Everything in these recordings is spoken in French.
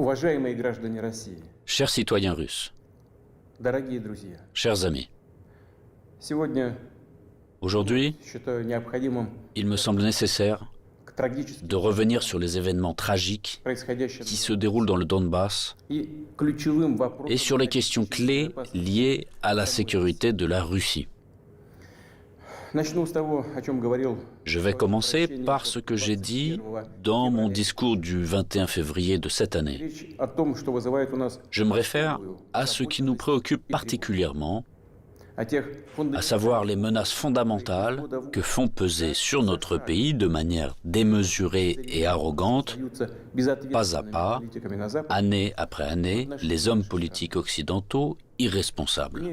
Уважаемые граждане России, Chers citoyens russes, дорогие друзья, chers amis, сегодня aujourd'hui, считаю необходимым il me semble nécessaire к трагическим de revenir sur les événements tragiques происходящим qui se déroulent dans le Donbass и ключевым вопросам. et sur les questions clés liées à la sécurité de la Russie. Начну с того, о чем говорил. Je vais commencer par ce que j'ai dit dans mon discours du 21 février de cette année. Речь о том, что вызывает у нас Je me réfère à ce qui nous préoccupe particulièrement, о тех à savoir les menaces fondamentales que font peser sur notre pays de manière démesurée et arrogante, pas à pas, année après année, les hommes politiques occidentaux irresponsables.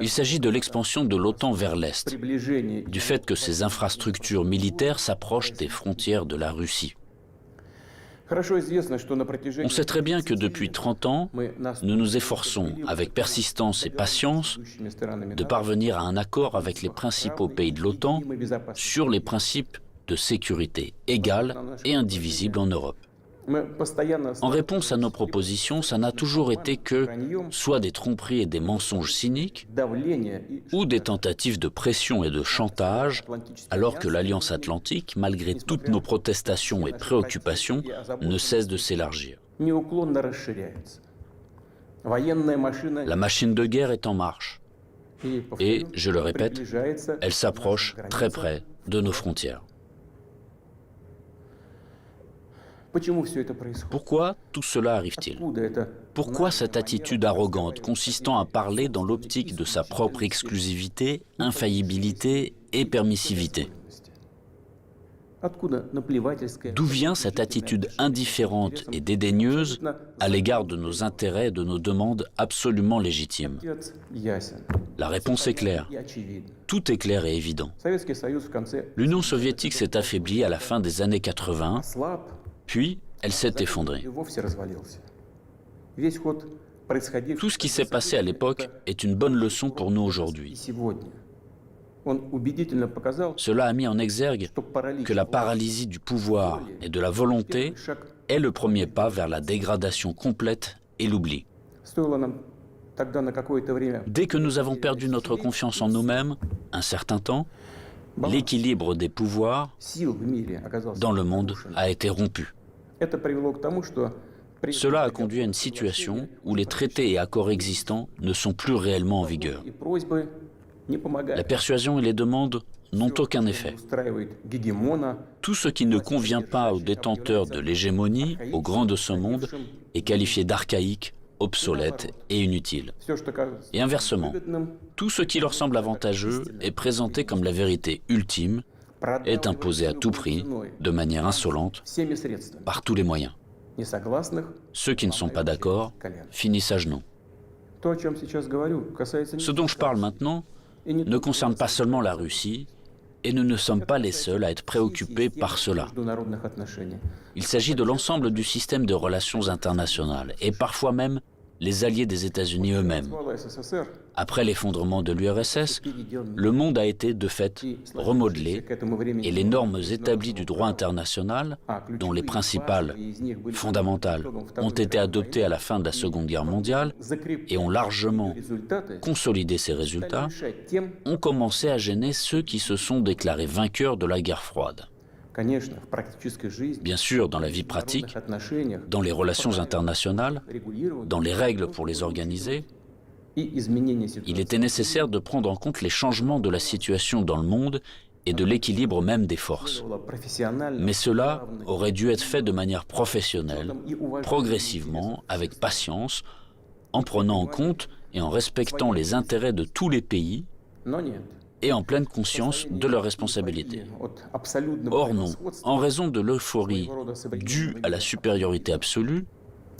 Il s'agit de l'expansion de l'OTAN vers l'Est, du fait que ces infrastructures militaires s'approchent des frontières de la Russie. On sait très bien que depuis 30 ans, nous nous efforçons, avec persistance et patience, de parvenir à un accord avec les principaux pays de l'OTAN sur les principes de sécurité égale et indivisible en Europe. En réponse à nos propositions, ça n'a toujours été que soit des tromperies et des mensonges cyniques, ou des tentatives de pression et de chantage, alors que l'Alliance Atlantique, malgré toutes nos protestations et préoccupations, ne cesse de s'élargir. La machine de guerre est en marche, et, je le répète, elle s'approche très près de nos frontières. Pourquoi tout cela arrive-t-il? Pourquoi cette attitude arrogante consistant à parler dans l'optique de sa propre exclusivité, infaillibilité et permissivité? D'où vient cette attitude indifférente et dédaigneuse à l'égard de nos intérêts et de nos demandes absolument légitimes? La réponse est claire. Tout est clair et évident. L'Union soviétique s'est affaiblie à la fin des années 80, puis elle s'est effondrée. Tout ce qui s'est passé à l'époque est une bonne leçon pour nous aujourd'hui. Cela a mis en exergue que la paralysie du pouvoir et de la volonté est le premier pas vers la dégradation complète et l'oubli. Dès que nous avons perdu notre confiance en nous-mêmes, un certain temps, l'équilibre des pouvoirs dans le monde a été rompu. Cela a conduit à une situation où les traités et accords existants ne sont plus réellement en vigueur. La persuasion et les demandes n'ont aucun effet. Tout ce qui ne convient pas aux détenteurs de l'hégémonie, aux grands de ce monde, est qualifié d'archaïque, obsolète et inutile. Et inversement, tout ce qui leur semble avantageux est présenté comme la vérité ultime, est imposé à tout prix, de manière insolente, par tous les moyens. Ceux qui ne sont pas d'accord finissent à genoux. Ce dont je parle maintenant ne concerne pas seulement la Russie, et nous ne sommes pas les seuls à être préoccupés par cela. Il s'agit de l'ensemble du système de relations internationales, et parfois même les alliés des États-Unis eux-mêmes. Après l'effondrement de l'URSS, le monde a été de fait remodelé et les normes établies du droit international, dont les principales, fondamentales, ont été adoptées à la fin de la Seconde Guerre mondiale et ont largement consolidé ces résultats, ont commencé à gêner ceux qui se sont déclarés vainqueurs de la guerre froide. Bien sûr, dans la vie pratique, dans les relations internationales, dans les règles pour les organiser, il était nécessaire de prendre en compte les changements de la situation dans le monde et de l'équilibre même des forces. Mais cela aurait dû être fait de manière professionnelle, progressivement, avec patience, en prenant en compte et en respectant les intérêts de tous les pays, et en pleine conscience de leurs responsabilités. Or non, en raison de l'euphorie due à la supériorité absolue,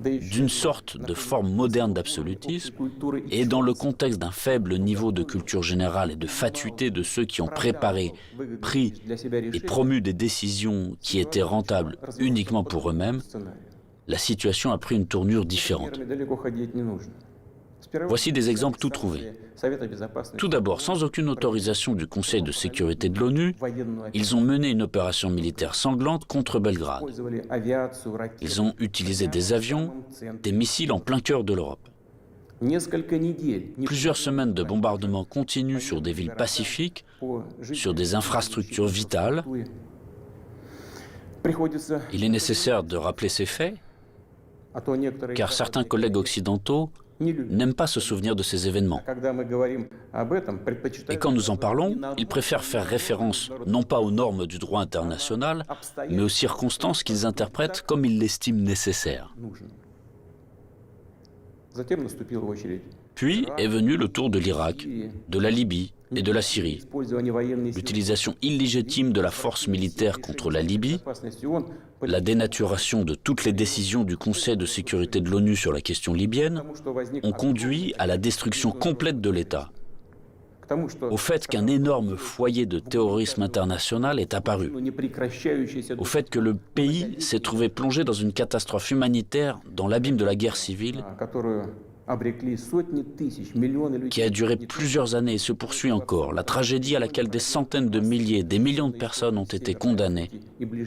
d'une sorte de forme moderne d'absolutisme, et dans le contexte d'un faible niveau de culture générale et de fatuité de ceux qui ont préparé, pris et promu des décisions qui étaient rentables uniquement pour eux-mêmes, la situation a pris une tournure différente. Voici des exemples tout trouvés. Tout d'abord, sans aucune autorisation du Conseil de sécurité de l'ONU, ils ont mené une opération militaire sanglante contre Belgrade. Ils ont utilisé des avions, des missiles en plein cœur de l'Europe. Plusieurs semaines de bombardements continus sur des villes pacifiques, sur des infrastructures vitales. Il est nécessaire de rappeler ces faits, car certains collègues occidentaux n'aiment pas se souvenir de ces événements. Et quand nous en parlons, ils préfèrent faire référence non pas aux normes du droit international, mais aux circonstances qu'ils interprètent comme ils l'estiment nécessaires. Puis est venu le tour de l'Irak, de la Libye et de la Syrie. L'utilisation illégitime de la force militaire contre la Libye, la dénaturation de toutes les décisions du Conseil de sécurité de l'ONU sur la question libyenne ont conduit à la destruction complète de l'État, au fait qu'un énorme foyer de terrorisme international est apparu, au fait que le pays s'est trouvé plongé dans une catastrophe humanitaire dans l'abîme de la guerre civile qui a duré plusieurs années et se poursuit encore, la tragédie à laquelle des centaines de milliers, des millions de personnes ont été condamnées,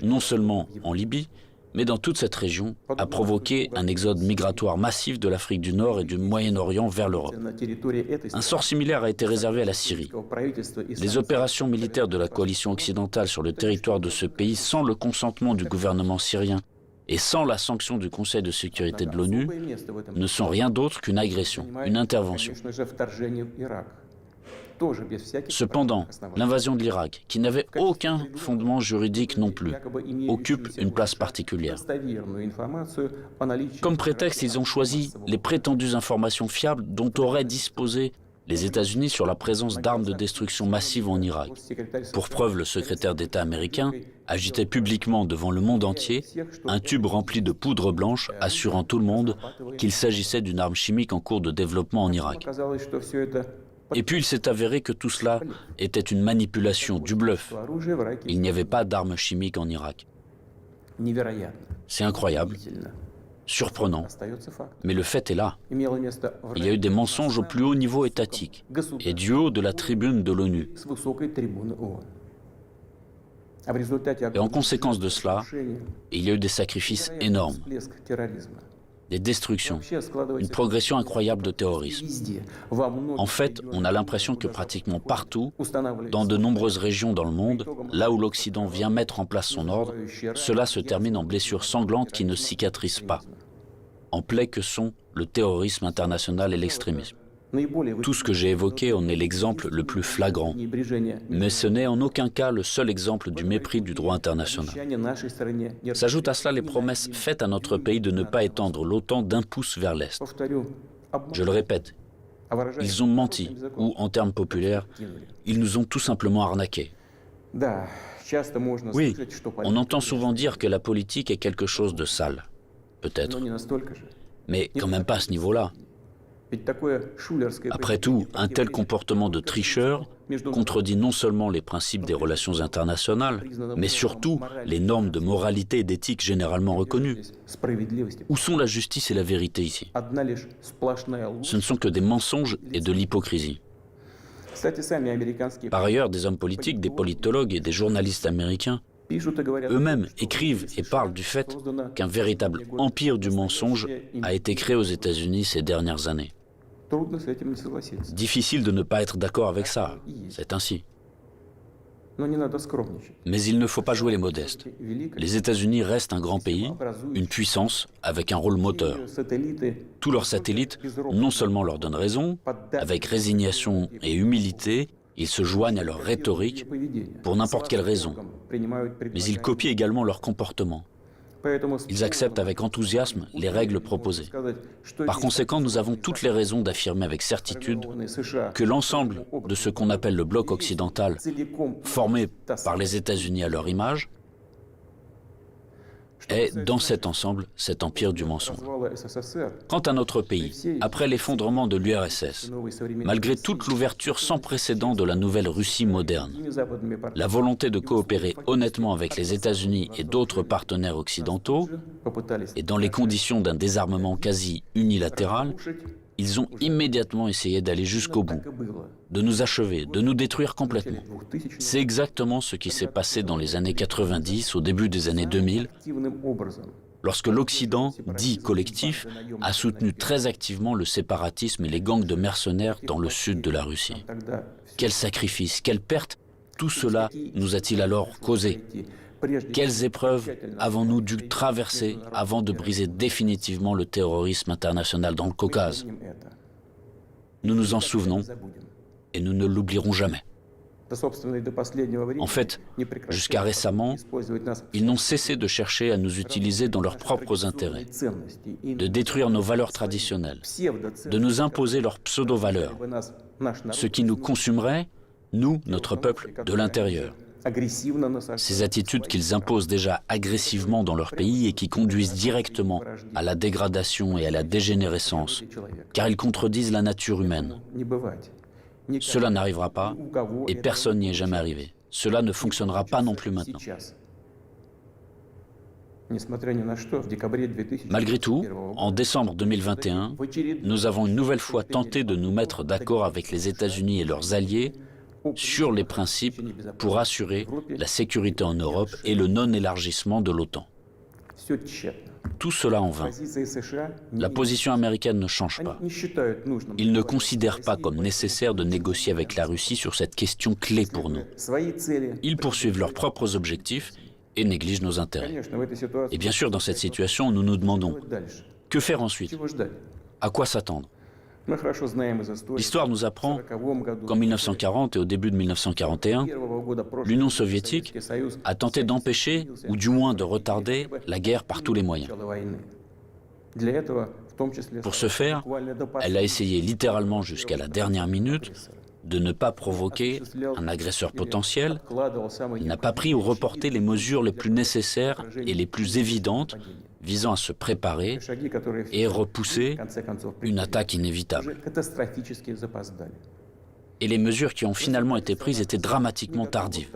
non seulement en Libye, mais dans toute cette région, a provoqué un exode migratoire massif de l'Afrique du Nord et du Moyen-Orient vers l'Europe. Un sort similaire a été réservé à la Syrie. Les opérations militaires de la coalition occidentale sur le territoire de ce pays, sans le consentement du gouvernement syrien et sans la sanction du Conseil de sécurité de l'ONU, ne sont rien d'autre qu'une agression, une intervention. Cependant, l'invasion de l'Irak, qui n'avait aucun fondement juridique non plus, occupe une place particulière. Comme prétexte, ils ont choisi les prétendues informations fiables dont auraient disposé les États-Unis sur la présence d'armes de destruction massive en Irak. Pour preuve, le secrétaire d'État américain agitait publiquement devant le monde entier un tube rempli de poudre blanche assurant tout le monde qu'il s'agissait d'une arme chimique en cours de développement en Irak. Et puis il s'est avéré que tout cela était une manipulation, du bluff. Il n'y avait pas d'armes chimiques en Irak. C'est incroyable, surprenant, mais le fait est là. Il y a eu des mensonges au plus haut niveau étatique et du haut de la tribune de l'ONU. Et en conséquence de cela, il y a eu des sacrifices énormes, des destructions, une progression incroyable de terrorisme. En fait, on a l'impression que pratiquement partout, dans de nombreuses régions dans le monde, là où l'Occident vient mettre en place son ordre, cela se termine en blessures sanglantes qui ne cicatrisent pas, en plaies que sont le terrorisme international et l'extrémisme. Tout ce que j'ai évoqué en est l'exemple le plus flagrant, mais ce n'est en aucun cas le seul exemple du mépris du droit international. S'ajoutent à cela les promesses faites à notre pays de ne pas étendre l'OTAN d'un pouce vers l'Est. Je le répète, ils ont menti, ou en termes populaires, ils nous ont tout simplement arnaqués. Oui, on entend souvent dire que la politique est quelque chose de sale, peut-être, mais quand même pas à ce niveau-là. Après tout, un tel comportement de tricheur contredit non seulement les principes des relations internationales, mais surtout les normes de moralité et d'éthique généralement reconnues. Où sont la justice et la vérité ici? Ce ne sont que des mensonges et de l'hypocrisie. Par ailleurs, des hommes politiques, des politologues et des journalistes américains eux-mêmes écrivent et parlent du fait qu'un véritable empire du mensonge a été créé aux États-Unis ces dernières années. Difficile de ne pas être d'accord avec ça, c'est ainsi. Mais il ne faut pas jouer les modestes. Les États-Unis restent un grand pays, une puissance avec un rôle moteur. Tous leurs satellites non seulement leur donnent raison, avec résignation et humilité, ils se joignent à leur rhétorique pour n'importe quelle raison, mais ils copient également leur comportement. Ils acceptent avec enthousiasme les règles proposées. Par conséquent, nous avons toutes les raisons d'affirmer avec certitude que l'ensemble de ce qu'on appelle le bloc occidental, formé par les États-Unis à leur image, est, dans cet ensemble, cet empire du mensonge. Quant à notre pays, après l'effondrement de l'URSS, malgré toute l'ouverture sans précédent de la nouvelle Russie moderne, la volonté de coopérer honnêtement avec les États-Unis et d'autres partenaires occidentaux, et dans les conditions d'un désarmement quasi unilatéral, Ils ont immédiatement essayé d'aller jusqu'au bout, de nous achever, de nous détruire complètement. C'est exactement ce qui s'est passé dans les années 90, au début des années 2000, lorsque l'Occident, dit collectif, a soutenu très activement le séparatisme et les gangs de mercenaires dans le sud de la Russie. Quels sacrifices, quelles pertes, tout cela nous a-t-il alors causé? Quelles épreuves avons-nous dû traverser avant de briser définitivement le terrorisme international dans le Caucase? Nous nous en souvenons et nous ne l'oublierons jamais. En fait, jusqu'à récemment, ils n'ont cessé de chercher à nous utiliser dans leurs propres intérêts, de détruire nos valeurs traditionnelles, de nous imposer leurs pseudo-valeurs, ce qui nous consumerait, nous, notre peuple, de l'intérieur. Ces attitudes qu'ils imposent déjà agressivement dans leur pays et qui conduisent directement à la dégradation et à la dégénérescence, car ils contredisent la nature humaine. Cela n'arrivera pas et personne n'y est jamais arrivé. Cela ne fonctionnera pas non plus maintenant. Malgré tout, en décembre 2021, nous avons une nouvelle fois tenté de nous mettre d'accord avec les États-Unis et leurs alliés sur les principes pour assurer la sécurité en Europe et le non-élargissement de l'OTAN. Tout cela en vain. La position américaine ne change pas. Ils ne considèrent pas comme nécessaire de négocier avec la Russie sur cette question clé pour nous. Ils poursuivent leurs propres objectifs et négligent nos intérêts. Et bien sûr, dans cette situation, nous nous demandons, que faire ensuite? À quoi s'attendre? L'histoire nous apprend qu'en 1940 et au début de 1941, l'Union soviétique a tenté d'empêcher, ou du moins de retarder, la guerre par tous les moyens. Pour ce faire, elle a essayé littéralement jusqu'à la dernière minute de ne pas provoquer un agresseur potentiel. Elle n'a pas pris ou reporté les mesures les plus nécessaires et les plus évidentes visant à se préparer et repousser une attaque inévitable. Et les mesures qui ont finalement été prises étaient dramatiquement tardives.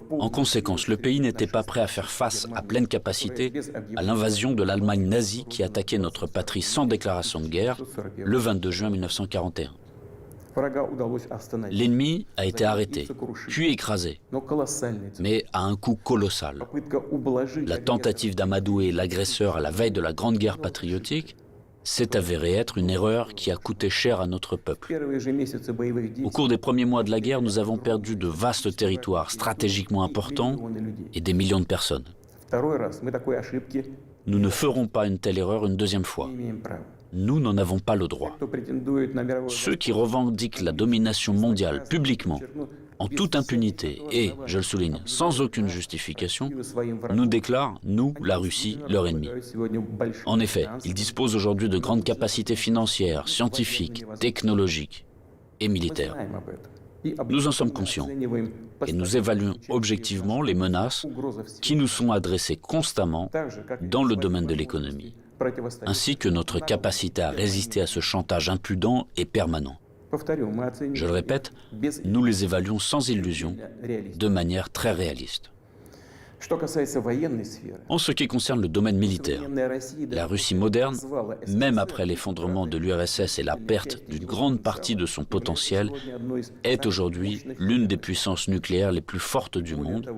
En conséquence, le pays n'était pas prêt à faire face à pleine capacité à l'invasion de l'Allemagne nazie qui attaquait notre patrie sans déclaration de guerre le 22 juin 1941. L'ennemi a été arrêté, puis écrasé, mais à un coût colossal. La tentative d'amadouer l'agresseur à la veille de la Grande Guerre patriotique s'est avérée être une erreur qui a coûté cher à notre peuple. Au cours des premiers mois de la guerre, nous avons perdu de vastes territoires stratégiquement importants et des millions de personnes. Nous ne ferons pas une telle erreur une deuxième fois. Nous n'en avons pas le droit. Ceux qui revendiquent la domination mondiale publiquement, en toute impunité et, je le souligne, sans aucune justification, nous déclarent, nous, la Russie, leur ennemi. En effet, ils disposent aujourd'hui de grandes capacités financières, scientifiques, technologiques et militaires. Nous en sommes conscients et nous évaluons objectivement les menaces qui nous sont adressées constamment dans le domaine de l'économie, ainsi que notre capacité à résister à ce chantage impudent et permanent. Je le répète, nous les évaluons sans illusion, de manière très réaliste. En ce qui concerne le domaine militaire, la Russie moderne, même après l'effondrement de l'URSS et la perte d'une grande partie de son potentiel, est aujourd'hui l'une des puissances nucléaires les plus fortes du monde,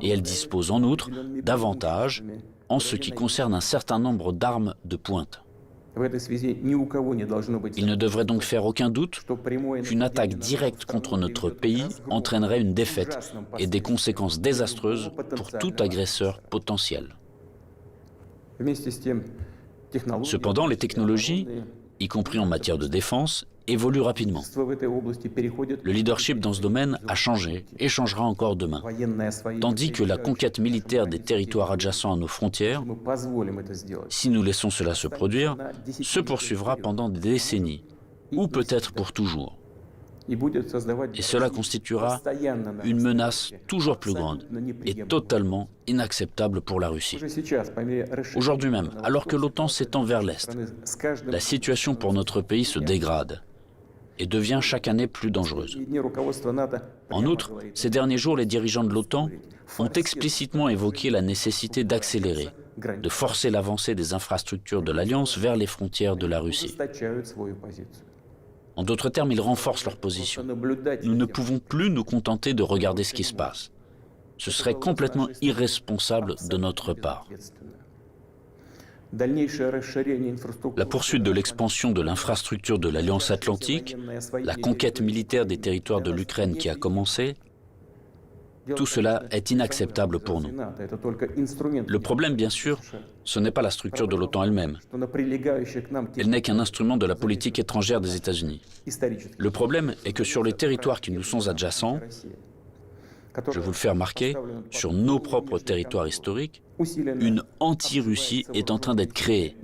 et elle dispose en outre d'avantages en ce qui concerne un certain nombre d'armes de pointe. Il ne devrait donc faire aucun doute qu'une attaque directe contre notre pays entraînerait une défaite et des conséquences désastreuses pour tout agresseur potentiel. Cependant, les technologies, y compris en matière de défense, évoluent rapidement. Le leadership dans ce domaine a changé et changera encore demain, tandis que la conquête militaire des territoires adjacents à nos frontières, si nous laissons cela se produire, se poursuivra pendant des décennies, ou peut-être pour toujours. Et cela constituera une menace toujours plus grande et totalement inacceptable pour la Russie. Aujourd'hui même, alors que l'OTAN s'étend vers l'Est, la situation pour notre pays se dégrade et devient chaque année plus dangereuse. En outre, ces derniers jours, les dirigeants de l'OTAN ont explicitement évoqué la nécessité d'accélérer, de forcer l'avancée des infrastructures de l'Alliance vers les frontières de la Russie. En d'autres termes, ils renforcent leur position. Nous ne pouvons plus nous contenter de regarder ce qui se passe. Ce serait complètement irresponsable de notre part. La poursuite de l'expansion de l'infrastructure de l'Alliance Atlantique, la conquête militaire des territoires de l'Ukraine qui a commencé, tout cela est inacceptable pour nous. Le problème, bien sûr, ce n'est pas la structure de l'OTAN elle-même. Elle n'est qu'un instrument de la politique étrangère des États-Unis. Le problème est que sur les territoires qui nous sont adjacents, je vous le fais remarquer, sur nos propres territoires historiques, une anti-Russie est en train d'être créée,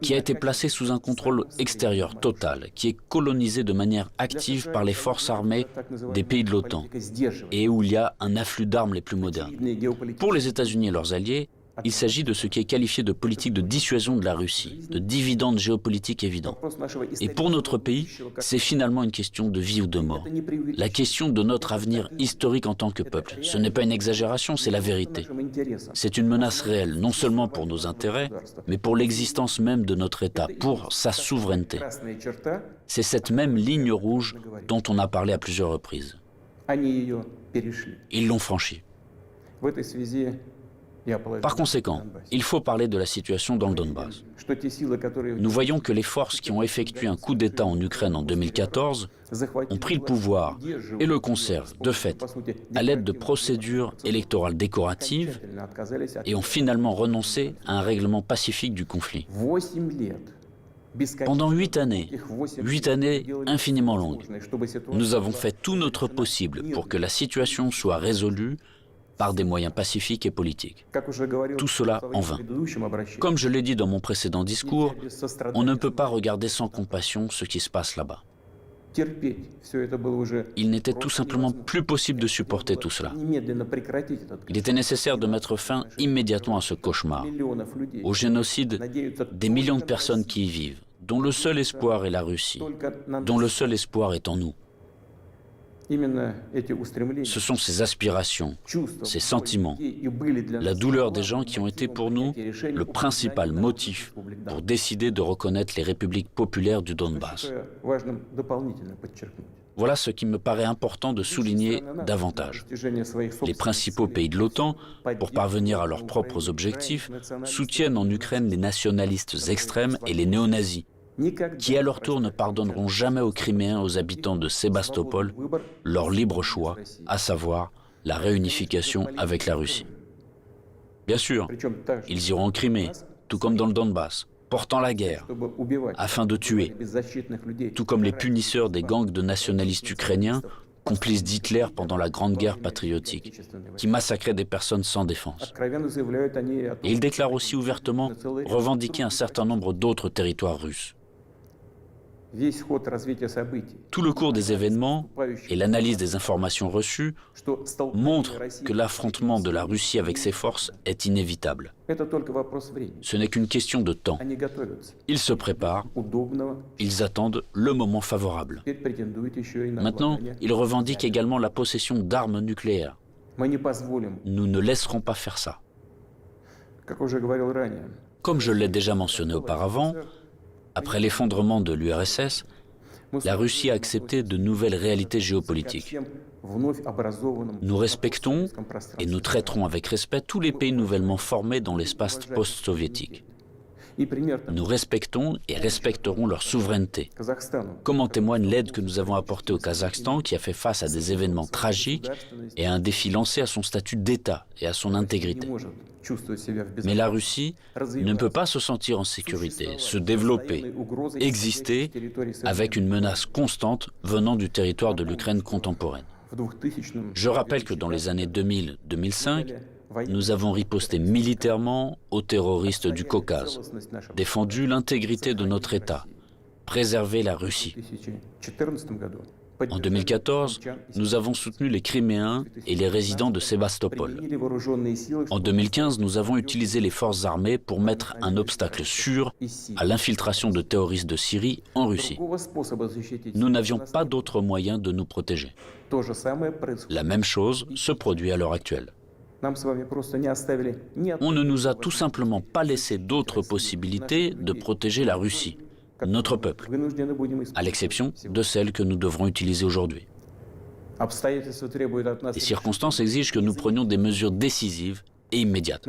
qui a été placée sous un contrôle extérieur total, qui est colonisée de manière active par les forces armées des pays de l'OTAN, et où il y a un afflux d'armes les plus modernes. Pour les États-Unis et leurs alliés, il s'agit de ce qui est qualifié de politique de dissuasion de la Russie, de dividende géopolitique évident. Et pour notre pays, c'est finalement une question de vie ou de mort. La question de notre avenir historique en tant que peuple. Ce n'est pas une exagération, c'est la vérité. C'est une menace réelle, non seulement pour nos intérêts, mais pour l'existence même de notre État, pour sa souveraineté. C'est cette même ligne rouge dont on a parlé à plusieurs reprises. Ils l'ont franchie. Par conséquent, il faut parler de la situation dans le Donbass. Nous voyons que les forces qui ont effectué un coup d'État en Ukraine en 2014 ont pris le pouvoir et le conservent, de fait, à l'aide de procédures électorales décoratives et ont finalement renoncé à un règlement pacifique du conflit. Pendant 8 années infiniment longues, nous avons fait tout notre possible pour que la situation soit résolue par des moyens pacifiques et politiques. Tout cela en vain. Comme je l'ai dit dans mon précédent discours, on ne peut pas regarder sans compassion ce qui se passe là-bas. Il n'était tout simplement plus possible de supporter tout cela. Il était nécessaire de mettre fin immédiatement à ce cauchemar, au génocide des millions de personnes qui y vivent, dont le seul espoir est la Russie, dont le seul espoir est en nous. Ce sont ces aspirations, ces sentiments, la douleur des gens qui ont été pour nous le principal motif pour décider de reconnaître les républiques populaires du Donbass. Voilà ce qui me paraît important de souligner davantage. Les principaux pays de l'OTAN, pour parvenir à leurs propres objectifs, soutiennent en Ukraine les nationalistes extrêmes et les néo-nazis, qui à leur tour ne pardonneront jamais aux Criméens, aux habitants de Sébastopol, leur libre choix, à savoir la réunification avec la Russie. Bien sûr, ils iront en Crimée, tout comme dans le Donbass, portant la guerre, afin de tuer, tout comme les punisseurs des gangs de nationalistes ukrainiens, complices d'Hitler pendant la Grande Guerre patriotique, qui massacraient des personnes sans défense. Et ils déclarent aussi ouvertement revendiquer un certain nombre d'autres territoires russes. Tout le cours des événements et l'analyse des informations reçues montrent que l'affrontement de la Russie avec ses forces est inévitable. Ce n'est qu'une question de temps. Ils se préparent, ils attendent le moment favorable. Maintenant, ils revendiquent également la possession d'armes nucléaires. Nous ne laisserons pas faire ça. Comme je l'ai déjà mentionné auparavant, après l'effondrement de l'URSS, la Russie a accepté de nouvelles réalités géopolitiques. Nous respectons et nous traiterons avec respect tous les pays nouvellement formés dans l'espace post-soviétique. Nous respectons et respecterons leur souveraineté, comme en témoigne l'aide que nous avons apportée au Kazakhstan, qui a fait face à des événements tragiques et à un défi lancé à son statut d'État et à son intégrité. Mais la Russie ne peut pas se sentir en sécurité, se développer, exister avec une menace constante venant du territoire de l'Ukraine contemporaine. Je rappelle que dans les années 2000-2005, nous avons riposté militairement aux terroristes du Caucase, défendu l'intégrité de notre État, préservé la Russie. En 2014, nous avons soutenu les Criméens et les résidents de Sébastopol. En 2015, nous avons utilisé les forces armées pour mettre un obstacle sûr à l'infiltration de terroristes de Syrie en Russie. Nous n'avions pas d'autre moyen de nous protéger. La même chose se produit à l'heure actuelle. On ne nous a tout simplement pas laissé d'autres possibilités de protéger la Russie, notre peuple, à l'exception de celles que nous devrons utiliser aujourd'hui. Les circonstances exigent que nous prenions des mesures décisives et immédiates.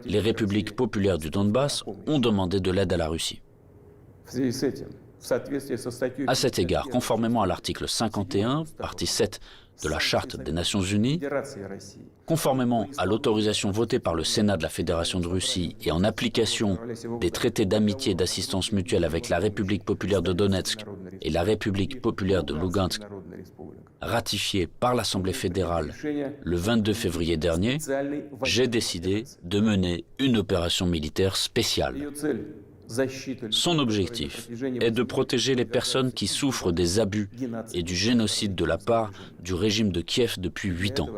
Les républiques populaires du Donbass ont demandé de l'aide à la Russie. À cet égard, conformément à l'article 51, partie 7 de la Charte des Nations Unies, conformément à l'autorisation votée par le Sénat de la Fédération de Russie et en application des traités d'amitié et d'assistance mutuelle avec la République populaire de Donetsk et la République populaire de Lugansk, ratifiés par l'Assemblée fédérale le 22 février dernier, j'ai décidé de mener une opération militaire spéciale. Son objectif est de protéger les personnes qui souffrent des abus et du génocide de la part du régime de Kiev depuis 8 ans.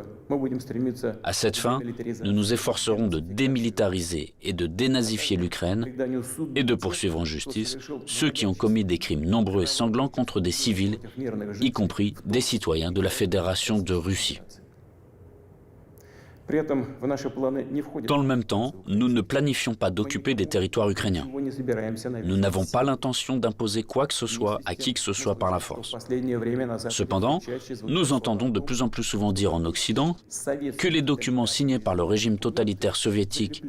À cette fin, nous nous efforcerons de démilitariser et de dénazifier l'Ukraine et de poursuivre en justice ceux qui ont commis des crimes nombreux et sanglants contre des civils, y compris des citoyens de la Fédération de Russie. Dans le même temps, nous ne planifions pas d'occuper des territoires ukrainiens. Nous n'avons pas l'intention d'imposer quoi que ce soit à qui que ce soit par la force. Cependant, nous entendons de plus en plus souvent dire en Occident que les documents signés par le régime totalitaire soviétique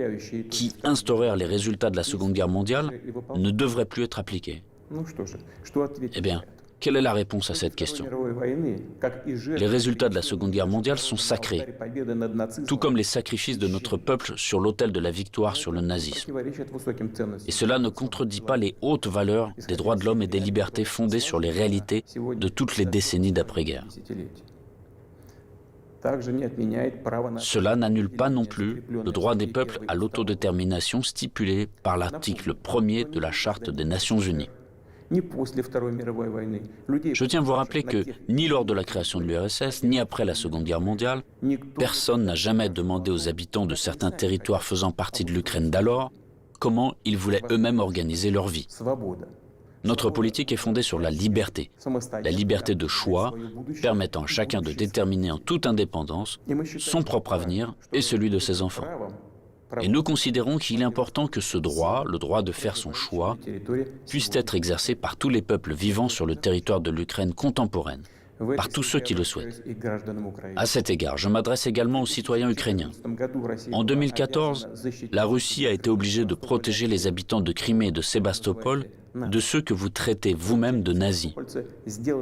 qui instaurèrent les résultats de la Seconde Guerre mondiale ne devraient plus être appliqués. Eh bien, quelle est la réponse à cette question? Les résultats de la Seconde Guerre mondiale sont sacrés, tout comme les sacrifices de notre peuple sur l'autel de la victoire sur le nazisme. Et cela ne contredit pas les hautes valeurs des droits de l'homme et des libertés fondées sur les réalités de toutes les décennies d'après-guerre. Cela n'annule pas non plus le droit des peuples à l'autodétermination stipulé par l'article 1er de la Charte des Nations Unies. Je tiens à vous rappeler que ni lors de la création de l'URSS, ni après la Seconde Guerre mondiale, personne n'a jamais demandé aux habitants de certains territoires faisant partie de l'Ukraine d'alors comment ils voulaient eux-mêmes organiser leur vie. Notre politique est fondée sur la liberté de choix, permettant à chacun de déterminer en toute indépendance son propre avenir et celui de ses enfants. Et nous considérons qu'il est important que ce droit, le droit de faire son choix, puisse être exercé par tous les peuples vivant sur le territoire de l'Ukraine contemporaine, par tous ceux qui le souhaitent. À cet égard, je m'adresse également aux citoyens ukrainiens. En 2014, la Russie a été obligée de protéger les habitants de Crimée et de Sébastopol de ceux que vous traitez vous-même de nazis.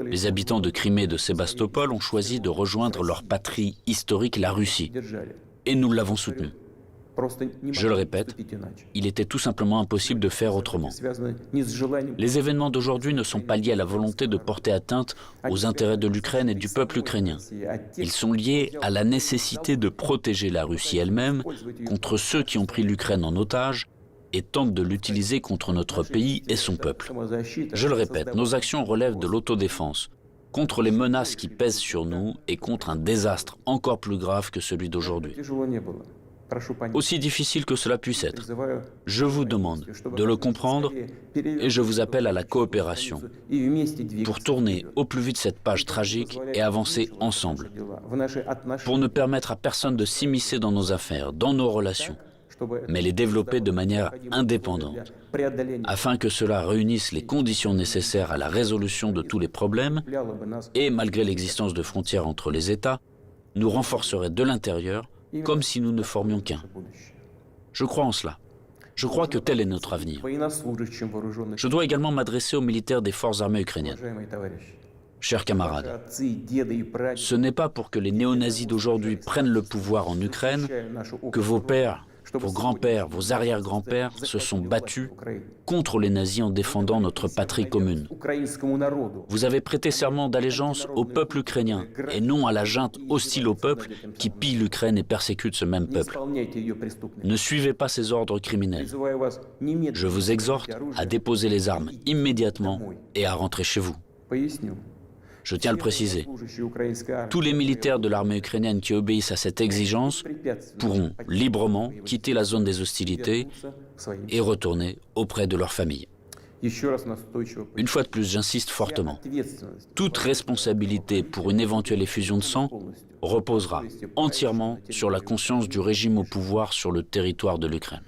Les habitants de Crimée et de Sébastopol ont choisi de rejoindre leur patrie historique, la Russie, et nous l'avons soutenu. Je le répète, il était tout simplement impossible de faire autrement. Les événements d'aujourd'hui ne sont pas liés à la volonté de porter atteinte aux intérêts de l'Ukraine et du peuple ukrainien. Ils sont liés à la nécessité de protéger la Russie elle-même contre ceux qui ont pris l'Ukraine en otage et tentent de l'utiliser contre notre pays et son peuple. Je le répète, nos actions relèvent de l'autodéfense, contre les menaces qui pèsent sur nous et contre un désastre encore plus grave que celui d'aujourd'hui. Aussi difficile que cela puisse être, je vous demande de le comprendre et je vous appelle à la coopération pour tourner au plus vite cette page tragique et avancer ensemble, pour ne permettre à personne de s'immiscer dans nos affaires, dans nos relations, mais les développer de manière indépendante, afin que cela réunisse les conditions nécessaires à la résolution de tous les problèmes et, malgré l'existence de frontières entre les États, nous renforcerait de l'intérieur comme si nous ne formions qu'un. Je crois en cela. Je crois que tel est notre avenir. Je dois également m'adresser aux militaires des forces armées ukrainiennes. Chers camarades, ce n'est pas pour que les néo-nazis d'aujourd'hui prennent le pouvoir en Ukraine que vos pères, vos grands-pères, vos arrière-grands-pères se sont battus contre les nazis en défendant notre patrie commune. Vous avez prêté serment d'allégeance au peuple ukrainien et non à la junte hostile au peuple qui pille l'Ukraine et persécute ce même peuple. Ne suivez pas ces ordres criminels. Je vous exhorte à déposer les armes immédiatement et à rentrer chez vous. Je tiens à le préciser, tous les militaires de l'armée ukrainienne qui obéissent à cette exigence pourront librement quitter la zone des hostilités et retourner auprès de leur famille. Une fois de plus, j'insiste fortement. Toute responsabilité pour une éventuelle effusion de sang reposera entièrement sur la conscience du régime au pouvoir sur le territoire de l'Ukraine.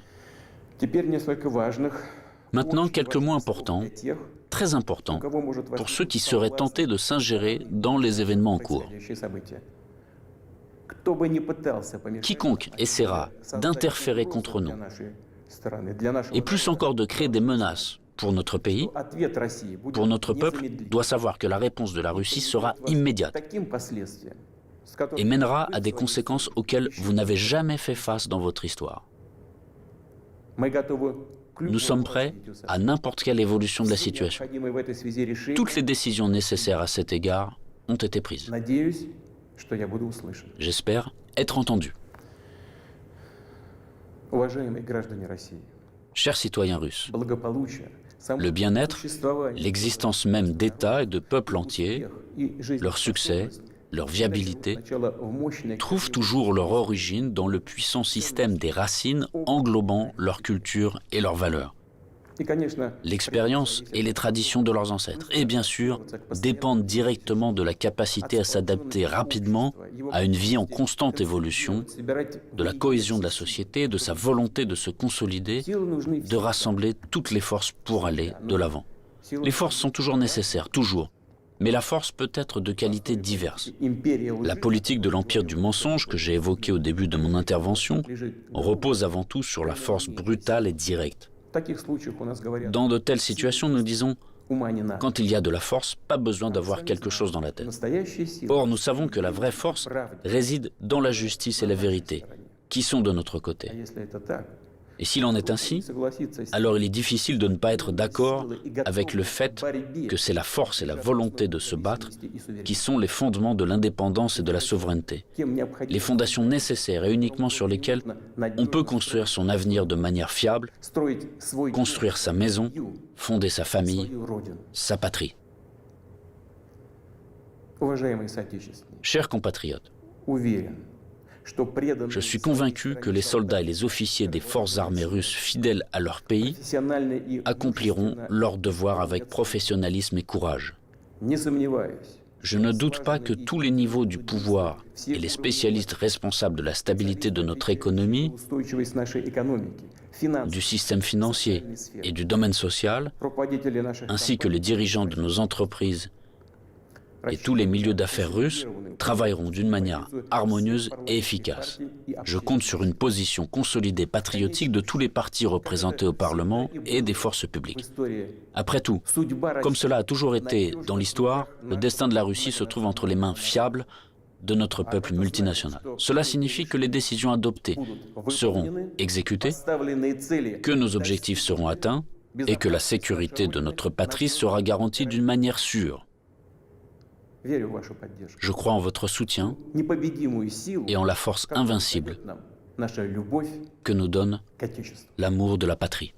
Maintenant, quelques mots importants, très importants, pour ceux qui seraient tentés de s'ingérer dans les événements en cours. Quiconque essaiera d'interférer contre nous, et plus encore de créer des menaces pour notre pays, pour notre peuple, doit savoir que la réponse de la Russie sera immédiate et mènera à des conséquences auxquelles vous n'avez jamais fait face dans votre histoire. Nous sommes prêts à n'importe quelle évolution de la situation. Toutes les décisions nécessaires à cet égard ont été prises. J'espère être entendu. Chers citoyens russes, le bien-être, l'existence même d'États et de peuples entiers, leur succès, leur viabilité, trouvent toujours leur origine dans le puissant système des racines englobant leur culture et leurs valeurs. L'expérience et les traditions de leurs ancêtres, et bien sûr, dépendent directement de la capacité à s'adapter rapidement à une vie en constante évolution, de la cohésion de la société, de sa volonté de se consolider, de rassembler toutes les forces pour aller de l'avant. Les forces sont toujours nécessaires, toujours. Mais la force peut être de qualités diverses. La politique de l'empire du mensonge que j'ai évoquée au début de mon intervention repose avant tout sur la force brutale et directe. Dans de telles situations, nous disons, quand il y a de la force, pas besoin d'avoir quelque chose dans la tête. Or, nous savons que la vraie force réside dans la justice et la vérité, qui sont de notre côté. Et s'il en est ainsi, alors il est difficile de ne pas être d'accord avec le fait que c'est la force et la volonté de se battre qui sont les fondements de l'indépendance et de la souveraineté, les fondations nécessaires et uniquement sur lesquelles on peut construire son avenir de manière fiable, construire sa maison, fonder sa famille, sa patrie. Chers compatriotes, je suis convaincu que les soldats et les officiers des forces armées russes fidèles à leur pays accompliront leur devoir avec professionnalisme et courage. Je ne doute pas que tous les niveaux du pouvoir et les spécialistes responsables de la stabilité de notre économie, du système financier et du domaine social, ainsi que les dirigeants de nos entreprises et tous les milieux d'affaires russes travailleront d'une manière harmonieuse et efficace. Je compte sur une position consolidée patriotique de tous les partis représentés au Parlement et des forces publiques. Après tout, comme cela a toujours été dans l'histoire, le destin de la Russie se trouve entre les mains fiables de notre peuple multinational. Cela signifie que les décisions adoptées seront exécutées, que nos objectifs seront atteints et que la sécurité de notre patrie sera garantie d'une manière sûre. Je crois en votre soutien et en la force invincible que nous donne l'amour de la patrie.